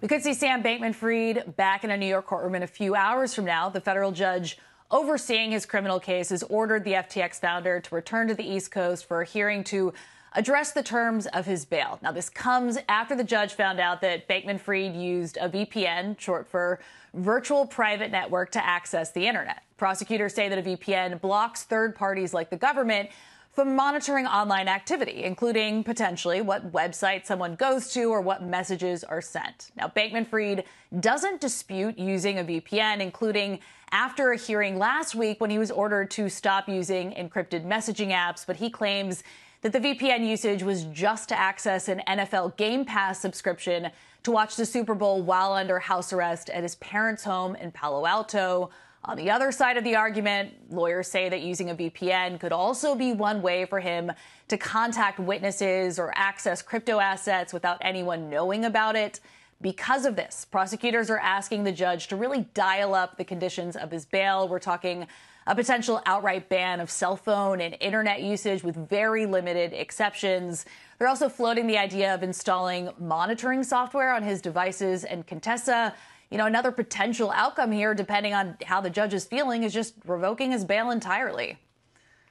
We could see Sam Bankman-Fried back in a New York courtroom in a few hours from now. The federal judge overseeing his criminal case has ordered the FTX founder to return to the East Coast for a hearing to address the terms of his bail. Now, this comes after the judge found out that Bankman-Fried used a VPN, short for virtual private network, to access the internet. Prosecutors say that a VPN blocks third parties like the government from monitoring online activity, including potentially what website someone goes to or what messages are sent. Now, Bankman-Fried doesn't dispute using a VPN, including after a hearing last week when he was ordered to stop using encrypted messaging apps, but he claims that the VPN usage was just to access an NFL Game Pass subscription to watch the Super Bowl while under house arrest at his parents' home in Palo Alto. On the other side of the argument, lawyers say that using a VPN could also be one way for him to contact witnesses or access crypto assets without anyone knowing about it. Because of this, prosecutors are asking the judge to really dial up the conditions of his bail. We're talking a potential outright ban of cell phone and internet usage with very limited exceptions. They're also floating the idea of installing monitoring software on his devices. And Contessa, another potential outcome here, depending on how the judge is feeling, is just revoking his bail entirely.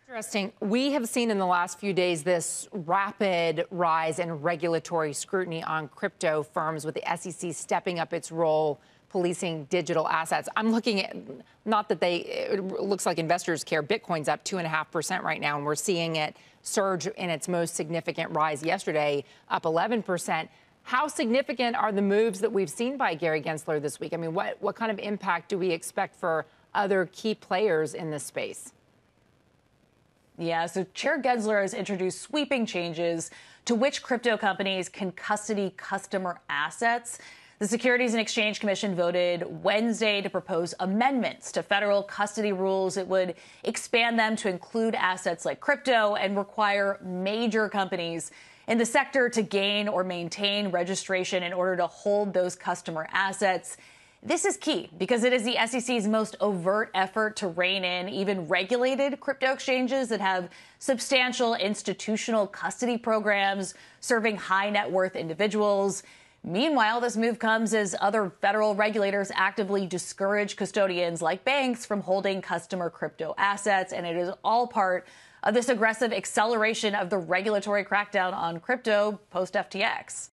Interesting. We have seen in the last few days this rapid rise in regulatory scrutiny on crypto firms, with the SEC stepping up its role policing digital assets. I'm looking at, not that it looks like investors care. Bitcoin's up 2.5% right now, and we're seeing it surge in its most significant rise yesterday, up 11%. How significant are the moves that we've seen by Gary Gensler this week? I mean, what kind of impact do we expect for other key players in this space? Yeah, so Chair Gensler has introduced sweeping changes to which crypto companies can custody customer assets. The Securities and Exchange Commission voted Wednesday to propose amendments to federal custody rules. It would expand them to include assets like crypto and require major companies in the sector to gain or maintain registration in order to hold those customer assets. This is key because it is the SEC's most overt effort to rein in even regulated crypto exchanges that have substantial institutional custody programs serving high net worth individuals. Meanwhile, this move comes as other federal regulators actively discourage custodians like banks from holding customer crypto assets, and it is all part of this aggressive acceleration of the regulatory crackdown on crypto post-FTX.